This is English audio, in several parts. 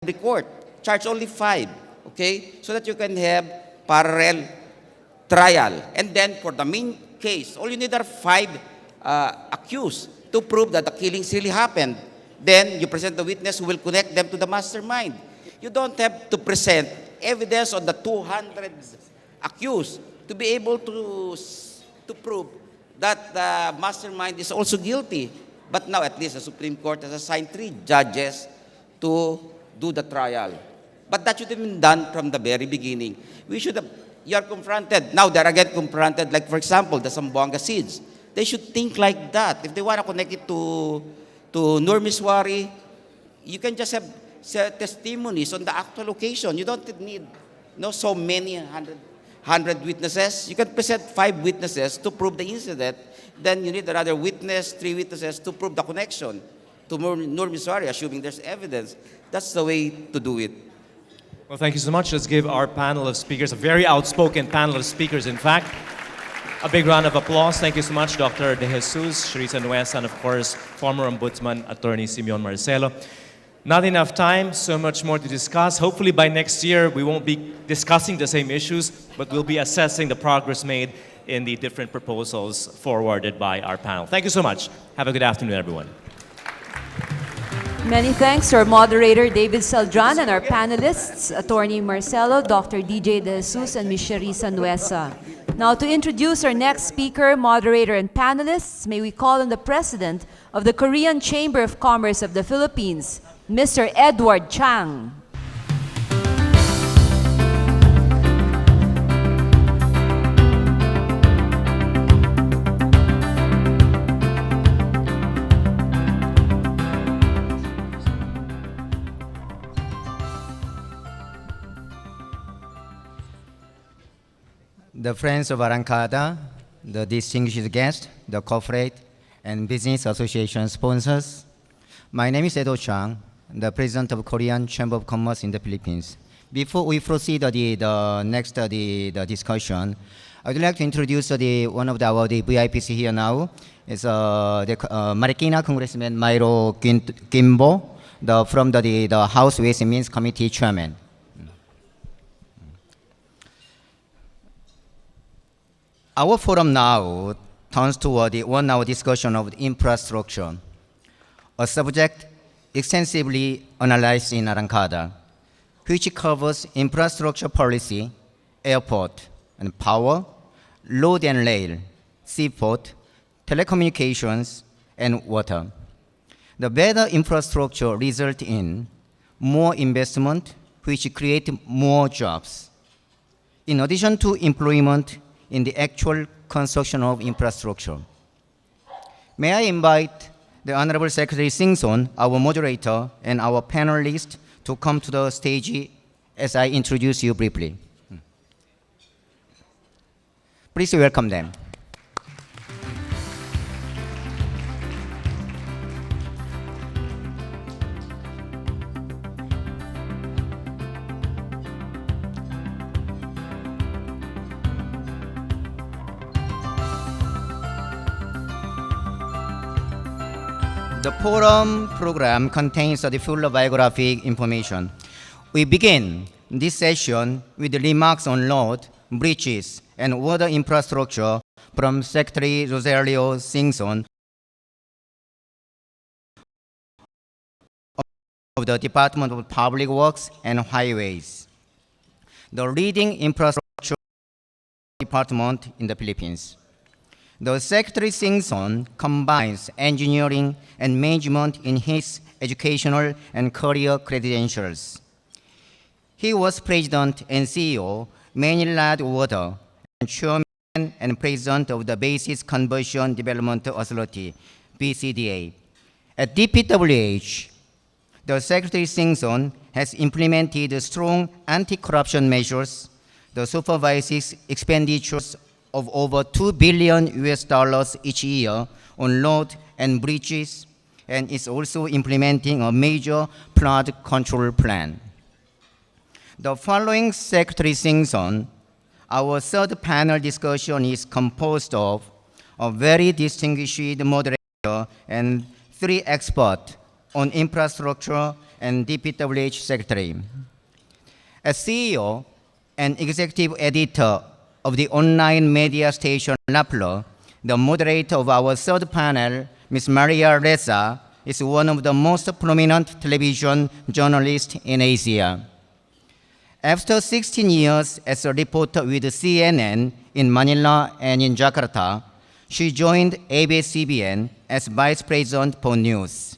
the court. Charge only 5, okay? So that you can have parallel trial. And then for the main case, all you need are 5 accused to prove that the killings really happened. Then you present the witness who will connect them to the mastermind. You don't have to present evidence on the 200 accused to be able to prove that the mastermind is also guilty. But now at least the Supreme Court has assigned 3 judges to do the trial. But that should have been done from the very beginning. You are confronted. Now they're again confronted, like for example, the Zamboanga seeds. They should think like that. If they want to connect it to Nurmiswari, you can just have testimonies on the actual location. You don't need so many hundred witnesses. You can present 5 witnesses to prove the incident. Then you need another witness, 3 witnesses to prove the connection to Nurmiswari, assuming there's evidence. That's the way to do it. Well, thank you so much. Let's give our panel of speakers, a very outspoken panel of speakers, in fact, a big round of applause. Thank you so much, Dr. De Jesus, Sharissa Nuesa, and of course, former Ombudsman Attorney Simeon Marcelo. Not enough time, so much more to discuss. Hopefully by next year, we won't be discussing the same issues, but we'll be assessing the progress made in the different proposals forwarded by our panel. Thank you so much. Have a good afternoon, everyone. Many thanks to our moderator, David Saldran, and our panelists, Attorney Marcelo, Dr. DJ De Jesus, and Ms. Sharissa Nuesa. Now, to introduce our next speaker, moderator, and panelists, may we call on the President of the Korean Chamber of Commerce of the Philippines, Mr. Edward Chang. The friends of Arrancada, the distinguished guests, the corporate and business association sponsors. My name is Edo Chang, the president of Korean Chamber of Commerce in the Philippines. Before we proceed the next discussion, I would like to introduce one of our VIPs here now. Is the Marikina Congressman Myro Kimbo, from the House Ways and Means Committee chairman. Our forum now turns toward the 1-hour discussion of infrastructure, a subject extensively analyzed in Arrancada, which covers infrastructure policy, airport and power, road and rail, seaport, telecommunications, and water. The better infrastructure results in more investment, which creates more jobs. In addition to employment in the actual construction of infrastructure. May I invite the Honorable Secretary Singson, our moderator, and our panelists to come to the stage as I introduce you briefly. Please welcome them. The forum program contains the full biographic information. We begin this session with remarks on road, bridges, and water infrastructure from Secretary Rosario Singson of the Department of Public Works and Highways, the leading infrastructure department in the Philippines. The Secretary Singson combines engineering and management in his educational and career credentials. He was president and CEO, Manila Water, and chairman and president of the Basis Conversion Development Authority, BCDA. At DPWH, the Secretary Singson has implemented strong anti-corruption measures, the supervises expenditures of over $2 billion each year on road and bridges, and is also implementing a major flood control plan. The following Secretary Singson, our third panel discussion is composed of a very distinguished moderator and 3 experts on infrastructure and DPWH Secretary. As CEO and executive editor of the online media station Rappler, the moderator of our third panel, Ms. Maria Reza, is one of the most prominent television journalists in Asia. After 16 years as a reporter with CNN in Manila and in Jakarta, she joined ABS-CBN as Vice President for News.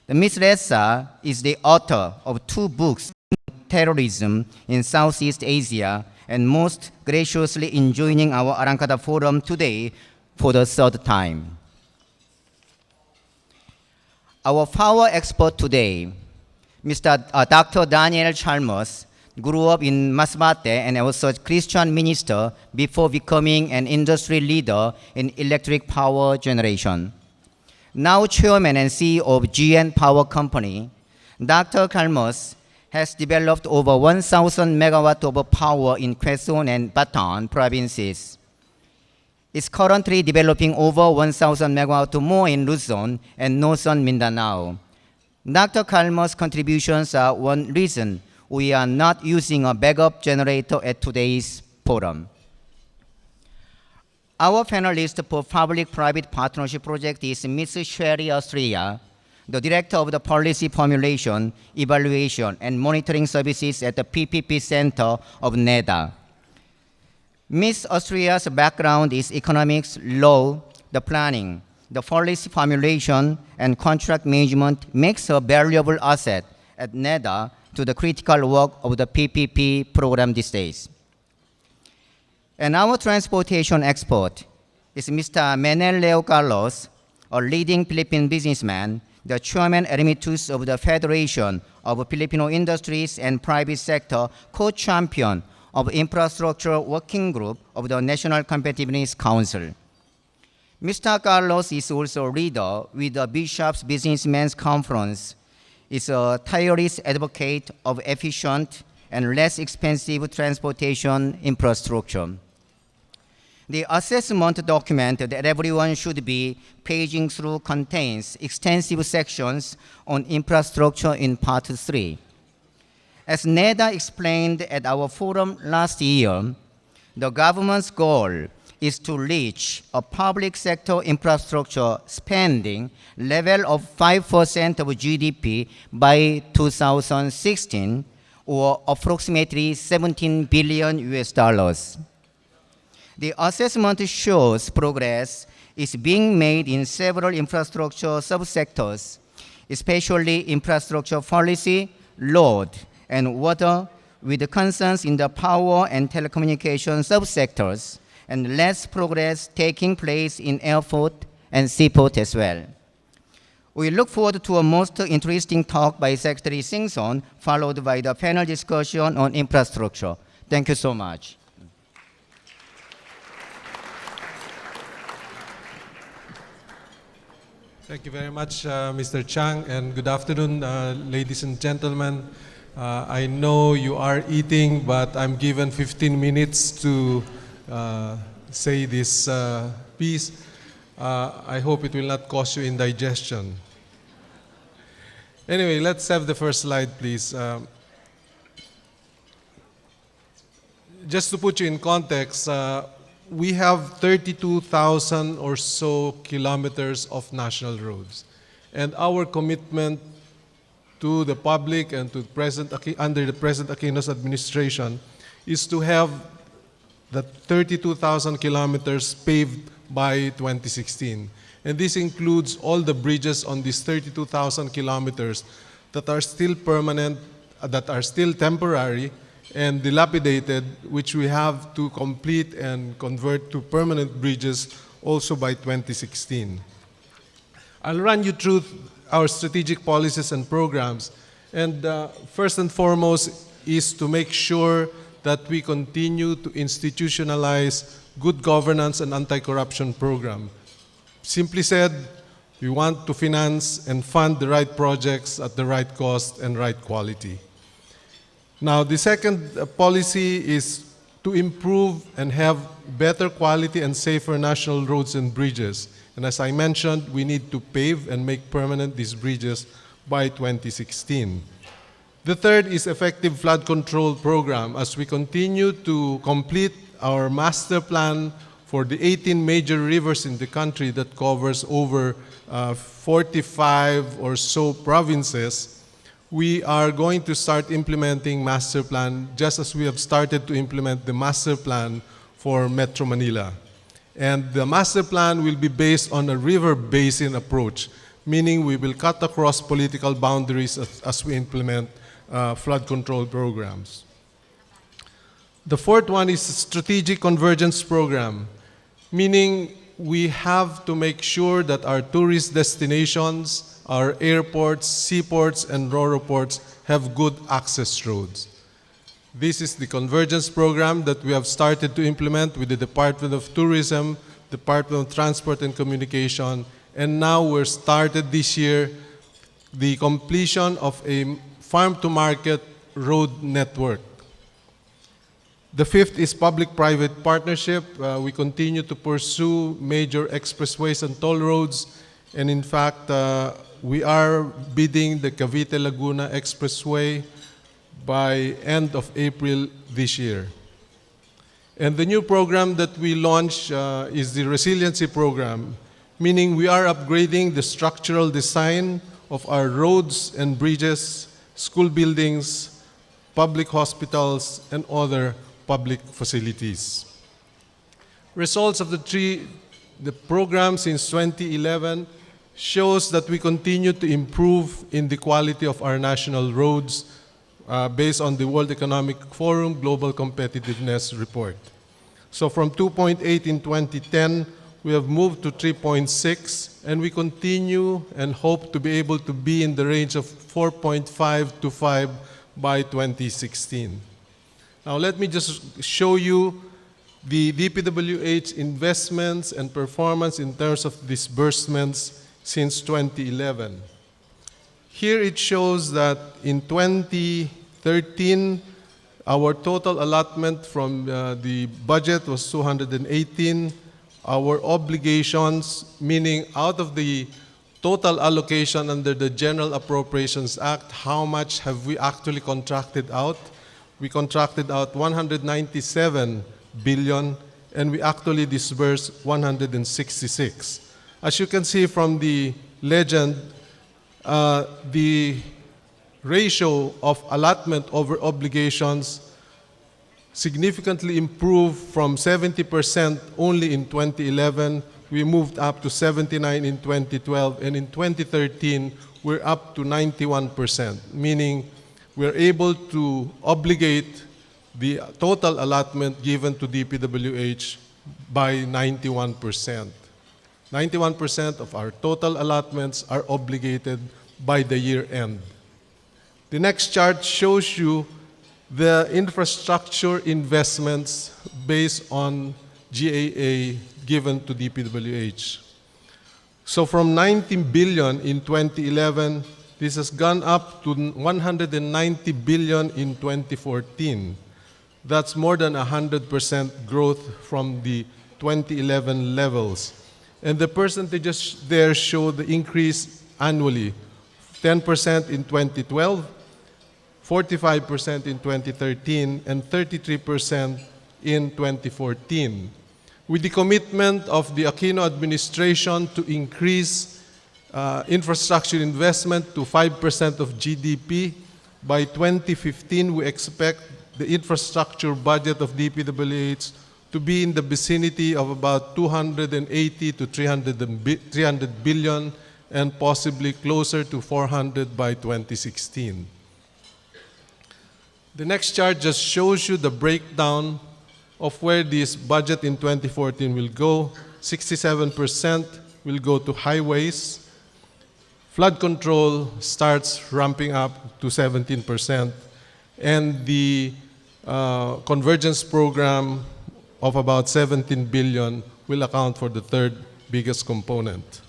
Ms. Reza is the author of 2 books on terrorism in Southeast Asia and most graciously in joining our Arrancada Forum today for the 3rd time. Our power expert today, Dr. Daniel Chalmers, grew up in Masbate and was a Christian minister before becoming an industry leader in electric power generation. Now chairman and CEO of GN Power Company, Dr. Chalmers has developed over 1,000 megawatts of power in Quezon and Bataan provinces. It's currently developing over 1,000 megawatts more in Luzon and northern Mindanao. Dr. Chalmers' contributions are one reason we are not using a backup generator at today's forum. Our panelist for Public-Private Partnership Project is Ms. Sherry Austria, the Director of the Policy Formulation, Evaluation, and Monitoring Services at the PPP Center of NEDA. Ms. Austria's background is economics, law, the planning, the policy formulation, and contract management makes her a valuable asset at NEDA to the critical work of the PPP program these days. And our transportation expert is Mr. Menel Leo Carlos, a leading Philippine businessman, the chairman emeritus of the Federation of Filipino Industries and Private Sector, co-champion of Infrastructure Working Group of the National Competitiveness Council. Mr. Carlos is also a leader with the Bishops Businessmen's Conference, is a tireless advocate of efficient and less expensive transportation infrastructure. The assessment document that everyone should be paging through contains extensive sections on infrastructure in Part 3. As NEDA explained at our forum last year, the government's goal is to reach a public sector infrastructure spending level of 5% of GDP by 2016, or approximately $17 billion US. The assessment shows progress is being made in several infrastructure subsectors, especially infrastructure policy, road, and water, with concerns in the power and telecommunication subsectors, and less progress taking place in airport and seaport as well. We look forward to a most interesting talk by Secretary Singson, followed by the panel discussion on infrastructure. Thank you so much. Thank you very much, Mr. Chang, and good afternoon, ladies and gentlemen. I know you are eating, but I'm given 15 minutes to say this piece. I hope it will not cause you indigestion. Anyway, let's have the first slide, please. Just to put you in context, we have 32,000 or so kilometers of national roads. And our commitment to the public and to under the President Aquino's administration is to have the 32,000 kilometers paved by 2016. And this includes all the bridges on these 32,000 kilometers that are still permanent, that are still temporary, and dilapidated, which we have to complete and convert to permanent bridges also by 2016. I'll run you through our strategic policies and programs. And first and foremost is to make sure that we continue to institutionalize good governance and anti-corruption program. Simply said, we want to finance and fund the right projects at the right cost and right quality. Now, the second policy is to improve and have better quality and safer national roads and bridges. And as I mentioned, we need to pave and make permanent these bridges by 2016. The third is effective flood control program as we continue to complete our master plan for the 18 major rivers in the country that covers over 45 or so provinces. We are going to start implementing master plan just as we have started to implement the master plan for Metro Manila. And the master plan will be based on a river basin approach, meaning we will cut across political boundaries as we implement flood control programs. The fourth one is strategic convergence program, meaning we have to make sure that our tourist destinations, our airports, seaports, and ro-ro ports have good access roads. This is the convergence program that we have started to implement with the Department of Tourism, Department of Transport and Communication, and now we're started this year the completion of a farm-to-market road network. The fifth is public-private partnership. We continue to pursue major expressways and toll roads, and in fact, we are bidding the Cavite-Laguna Expressway by end of April this year. And the new program that we launched is the resiliency program, meaning we are upgrading the structural design of our roads and bridges, school buildings, public hospitals, and other public facilities. Results of the program since 2011 shows that we continue to improve in the quality of our national roads based on the World Economic Forum Global Competitiveness Report. So from 2.8 in 2010, we have moved to 3.6, and we continue and hope to be able to be in the range of 4.5 to 5 by 2016. Now let me just show you the DPWH investments and performance in terms of disbursements since 2011. Here it shows that in 2013, our total allotment from the budget was 218. Our obligations, meaning out of the total allocation under the General Appropriations Act, how much have we actually contracted out? We contracted out 197 billion, and we actually disbursed 166. As you can see from the legend, the ratio of allotment over obligations significantly improved from 70% only in 2011. We moved up to 79 in 2012, and in 2013, we're up to 91%, meaning we're able to obligate the total allotment given to DPWH by 91%. 91% of our total allotments are obligated by the year end. The next chart shows you the infrastructure investments based on GAA given to DPWH. So from 19 billion in 2011, this has gone up to 190 billion in 2014. That's more than 100% growth from the 2011 levels. And the percentages there show the increase annually. 10% in 2012, 45% in 2013, and 33% in 2014. With the commitment of the Aquino administration to increase infrastructure investment to 5% of GDP, by 2015 we expect the infrastructure budget of DPWH to be in the vicinity of about 280 to 300 billion, and possibly closer to 400 by 2016. The next chart just shows you the breakdown of where this budget in 2014 will go. 67% will go to highways. Flood control starts ramping up to 17%. And the convergence program of about 17 billion will account for the third biggest component.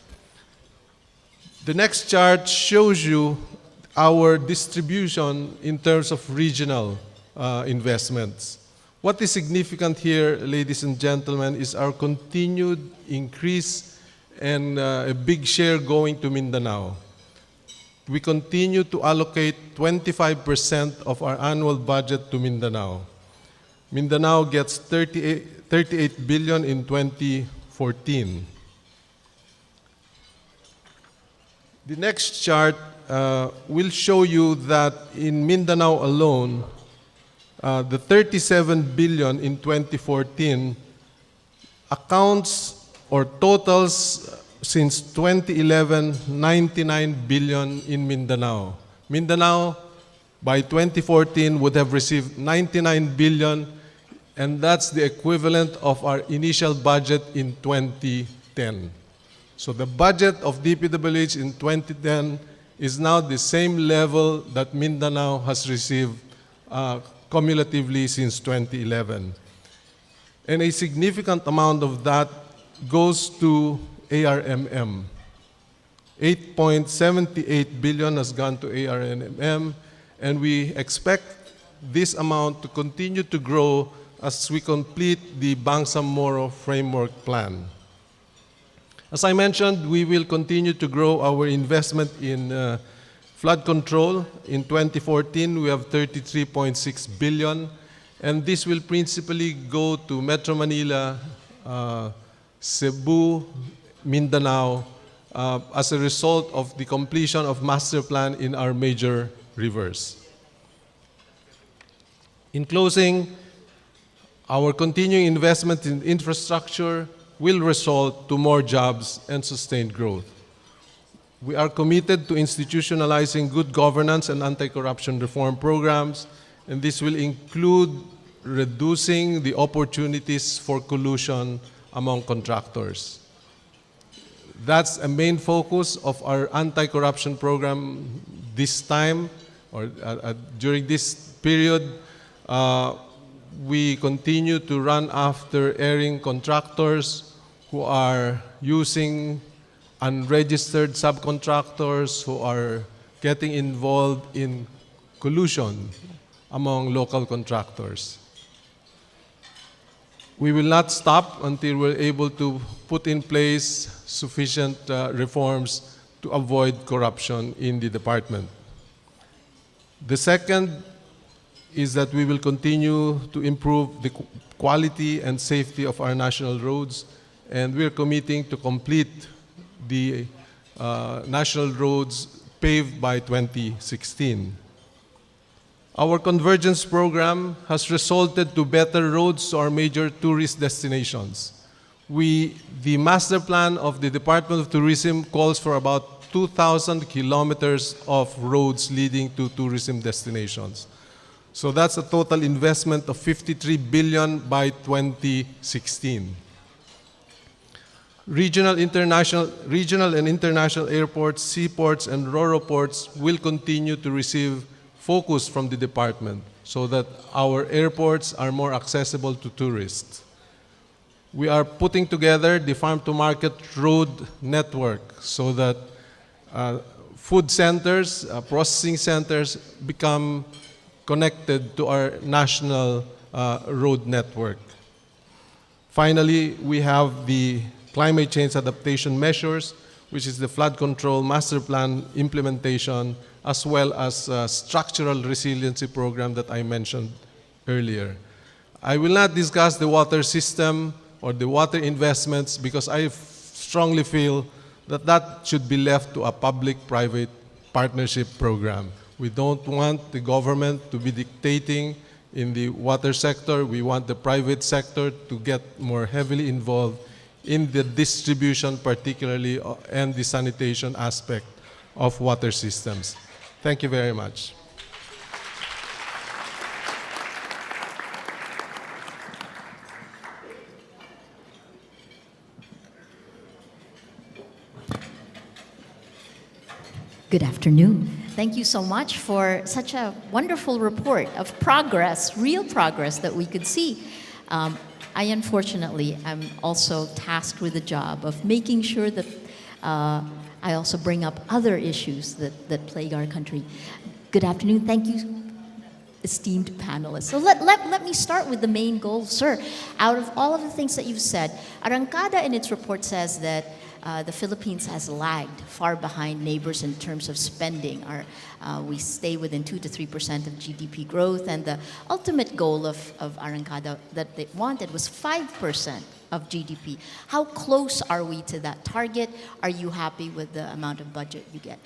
The next chart shows you our distribution in terms of regional investments. What is significant here, ladies and gentlemen, is our continued increase and a big share going to Mindanao. we continue to allocate 25% of our annual budget to Mindanao. Mindanao gets 38 billion in 2014. The next chart will show you that in Mindanao alone, the 37 billion in 2014 accounts or totals since 2011, 99 billion in Mindanao. Mindanao, by 2014, would have received 99 billion, and that's the equivalent of our initial budget in 2010. So the budget of DPWH in 2010 is now the same level that Mindanao has received cumulatively since 2011. And a significant amount of that goes to ARMM. 8.78 billion has gone to ARMM, and we expect this amount to continue to grow as we complete the Bangsamoro Framework Plan. As I mentioned, we will continue to grow our investment in flood control. In 2014, we have 33.6 billion, and this will principally go to Metro Manila, Cebu, Mindanao, as a result of the completion of master plan in our major rivers. In closing, our continuing investment in infrastructure will result to more jobs and sustained growth. We are committed to institutionalizing good governance and anti-corruption reform programs, and this will include reducing the opportunities for collusion among contractors. That's a main focus of our anti-corruption program this time, or during this period. We continue to run after erring contractors who are using unregistered subcontractors, who are getting involved in collusion among local contractors. We will not stop until we're able to put in place sufficient reforms to avoid corruption in the department. The second is that we will continue to improve the quality and safety of our national roads, and we're committing to complete the national roads paved by 2016. Our convergence program has resulted to better roads to our major tourist destinations. The master plan of the Department of Tourism calls for about 2,000 kilometers of roads leading to tourism destinations. So that's a total investment of 53 billion by 2016. Regional and international airports, seaports, and RoRo ports will continue to receive focus from the department so that our airports are more accessible to tourists. We are putting together the farm-to-market road network so that food centers, processing centers become connected to our national road network. Finally, we have the climate change adaptation measures, which is the flood control master plan implementation, as well as a structural resiliency program that I mentioned earlier. I will not discuss the water system or the water investments because I strongly feel that that should be left to a public-private partnership program. We don't want the government to be dictating in the water sector. We want the private sector to get more heavily involved in the distribution particularly and the sanitation aspect of water systems. Thank you very much. Good afternoon. Thank you so much for such a wonderful report of progress, real progress that we could see. I unfortunately am also tasked with the job of making sure that I also bring up other issues that plague our country. Good afternoon. Thank you, esteemed panelists. So let me start with the main goal, sir. Out of all of the things that you've said, Arrancada in its report says that the Philippines has lagged far behind neighbors in terms of spending. We stay within 2 to 3% of GDP growth, and the ultimate goal of Arrancada that they wanted was 5% of GDP. How close are we to that target? Are you happy with the amount of budget you get?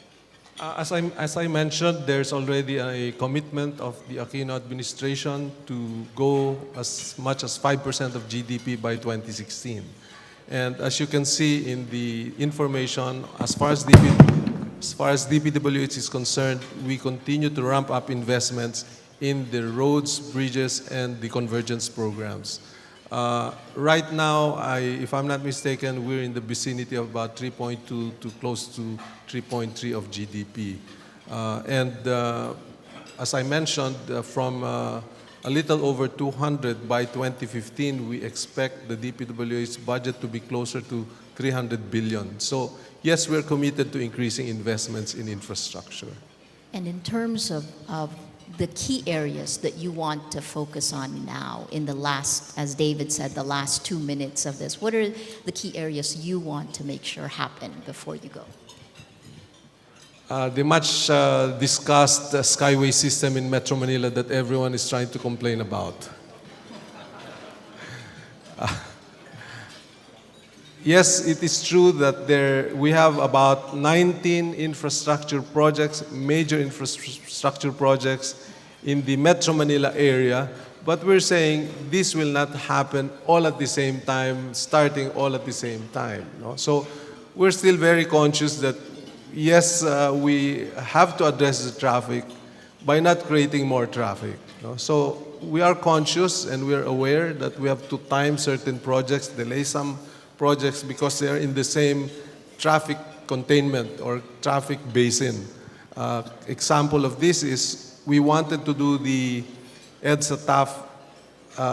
As I mentioned, there's already a commitment of the Aquino administration to go as much as 5% of GDP by 2016. And as you can see in the information, as far as DPWH is concerned, we continue to ramp up investments in the roads, bridges, and the convergence programs. Right now, if I'm not mistaken, we're in the vicinity of about 3.2 to close to 3.3 of GDP. As I mentioned, from a little over 200 by 2015, we expect the DPWH budget to be closer to 300 billion. So yes, we're committed to increasing investments in infrastructure. And in terms of the key areas that you want to focus on now in the last, as David said, the last 2 minutes of this, what are the key areas you want to make sure happen before you go? The much discussed skyway system in Metro Manila that everyone is trying to complain about. Yes, it is true that we have about 19 infrastructure projects, major infrastructure projects in the Metro Manila area, but we're saying this will not happen all at the same time, starting all at the same time. No? So we're still very conscious that yes, we have to address the traffic by not creating more traffic. No? So we are conscious and we are aware that we have to time certain projects, delay some projects because they are in the same traffic containment or traffic basin. Example of this is we wanted to do the EDSA TAF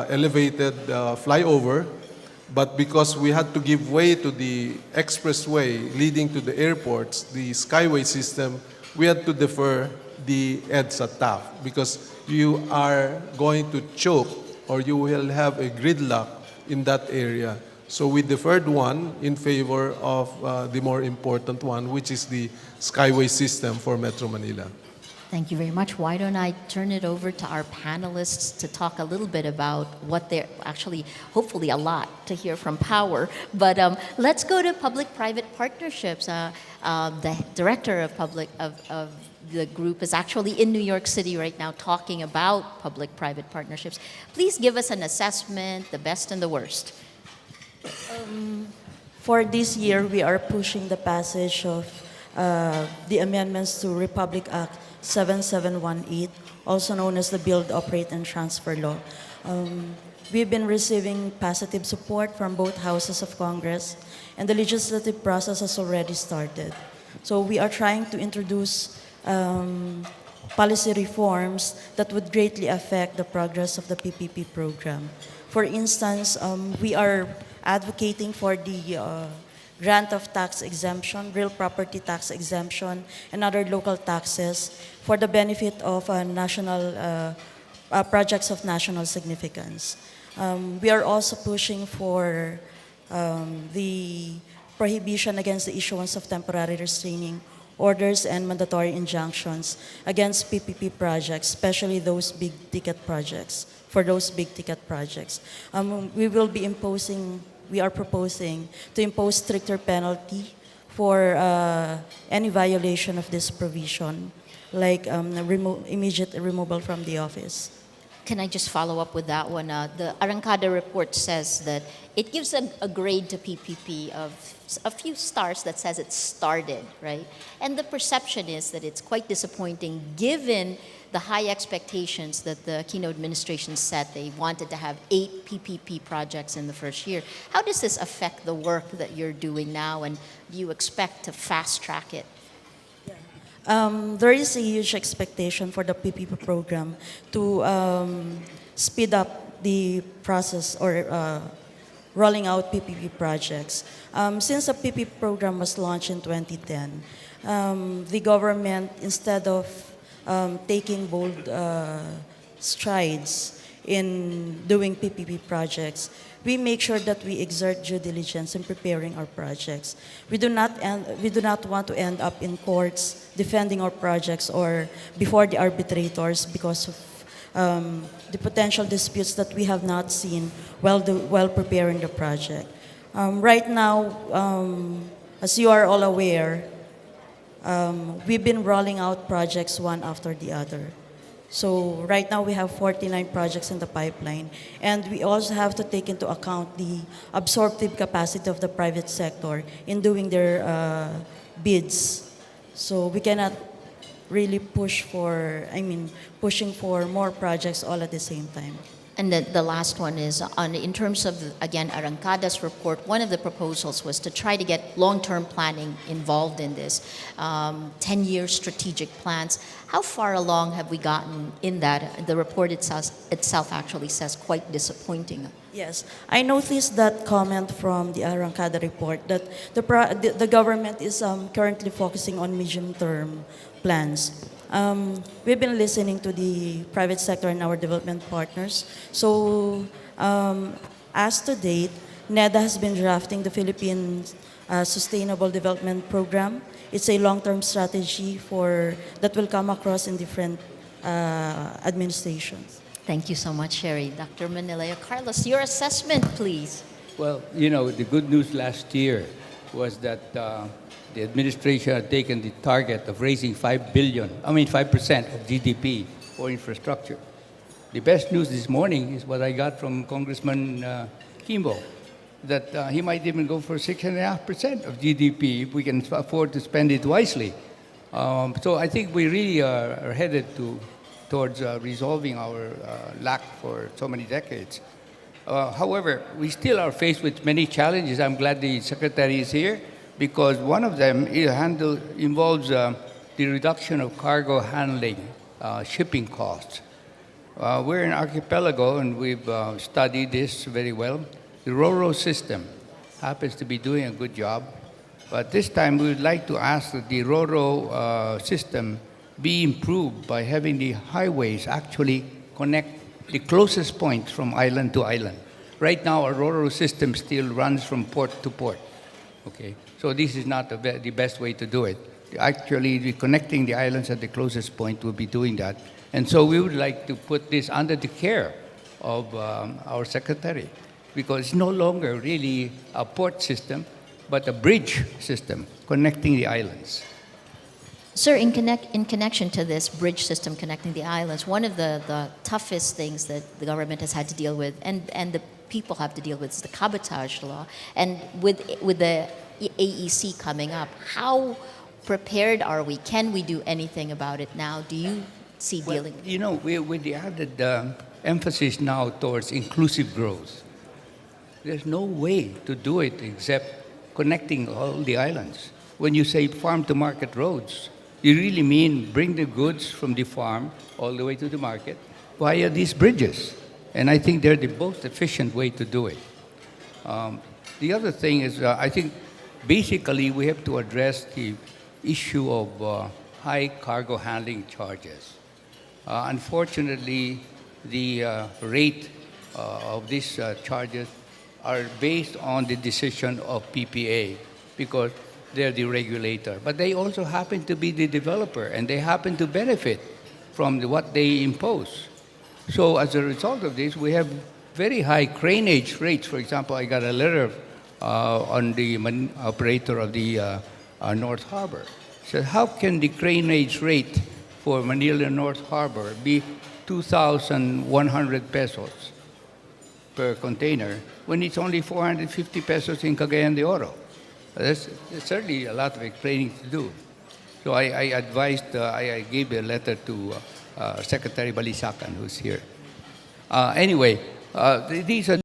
elevated flyover, but because we had to give way to the expressway leading to the airports, the skyway system, we had to defer the EDSA TAF because you are going to choke or you will have a gridlock in that area. So we deferred one in favor of the more important one, which is the skyway system for Metro Manila. Thank you very much. Why don't I turn it over to our panelists to talk a little bit about what they're actually, hopefully a lot to hear from Power. But let's go to public-private partnerships. The director of the group is actually in New York City right now talking about public-private partnerships. Please give us an assessment, the best and the worst. For this year, we are pushing the passage of the amendments to Republic Act 7718, also known as the Build, Operate, and Transfer Law. We've been receiving positive support from both houses of Congress, and the legislative process has already started. So we are trying to introduce policy reforms that would greatly affect the progress of the PPP program. For instance, we are advocating for the grant of tax exemption, real property tax exemption, and other local taxes for the benefit of national projects of national significance. We are also pushing for the prohibition against the issuance of temporary restraining orders and mandatory injunctions against PPP projects, especially those big ticket projects, for those big ticket projects. We are proposing to impose stricter penalty for any violation of this provision, like immediate removal from the office. Can I just follow up with that one? The Arrancada report says that it gives a grade to PPP of a few stars that says it started, right? And the perception is that it's quite disappointing given the high expectations that the Aquino administration set. They wanted to have 8 PPP projects in the first year. How does this affect the work that you're doing now, and do you expect to fast track it? There is a huge expectation for the PPP program to speed up the process or rolling out PPP projects. Since the PPP program was launched in 2010, the government, instead of taking bold strides in doing PPP projects, we make sure that we exert due diligence in preparing our projects. We do not want to end up in courts defending our projects or before the arbitrators because of the potential disputes that we have not seen while preparing the project. Right now, as you are all aware, we've been rolling out projects one after the other. So right now we have 49 projects in the pipeline, and we also have to take into account the absorptive capacity of the private sector in doing their bids. So we cannot really pushing for more projects all at the same time. And the last one is in terms of, again, Arrancada's report, one of the proposals was to try to get long-term planning involved in this, 10-year strategic plans. How far along have we gotten in that? The report itself actually says quite disappointing. Yes, I noticed that comment from the Arrancada report that the government is currently focusing on medium-term plans. We've been listening to the private sector and our development partners. So, as to date, NEDA has been drafting the Philippine Sustainable Development Program. It's a long-term strategy that will come across in different administrations. Thank you so much, Sherry. Dr. Manileo. Carlos, your assessment, please. Well, the good news last year was that the administration had taken the target of raising 5% of GDP for infrastructure. The best news this morning is what I got from Congressman Kimbo, that he might even go for 6.5% of GDP if we can afford to spend it wisely. So I think we really are headed towards resolving our lack for so many decades. However, we still are faced with many challenges. I'm glad the Secretary is here, because one of them involves the reduction of cargo handling, shipping costs. We're an archipelago, and we've studied this very well. The RoRo system happens to be doing a good job, but this time we would like to ask that the RoRo system be improved by having the highways actually connect the closest points from island to island. Right now, our RoRo system still runs from port to port. Okay, so this is not the best way to do it. Actually, connecting the islands at the closest point will be doing that. And so we would like to put this under the care of our secretary, because it's no longer really a port system, but a bridge system connecting the islands. Sir, in connection to this bridge system connecting the islands, one of the toughest things that the government has had to deal with, and the people have to deal with, is the cabotage law. And with the AEC coming up, how prepared are we? Can we do anything about it now? Do you see dealing? With the added emphasis now towards inclusive growth, there's no way to do it except connecting all the islands. When you say farm-to-market roads, you really mean bring the goods from the farm all the way to the market via these bridges. And I think they're the most efficient way to do it. The other thing is, I think, basically we have to address the issue of high cargo handling charges. Unfortunately, the rate of these charges are based on the decision of PPA, because they're the regulator. But they also happen to be the developer, and they happen to benefit from what they impose. So as a result of this, we have very high craneage rates. For example, I got a letter on the operator of the North Harbor. So how can the craneage rate for Manila North Harbor be 2,100 pesos per container when it's only 450 pesos in Cagayan de Oro? There's certainly a lot of explaining to do. So I advised, I gave a letter to Secretary Balisacan, who's here. Anyway, these are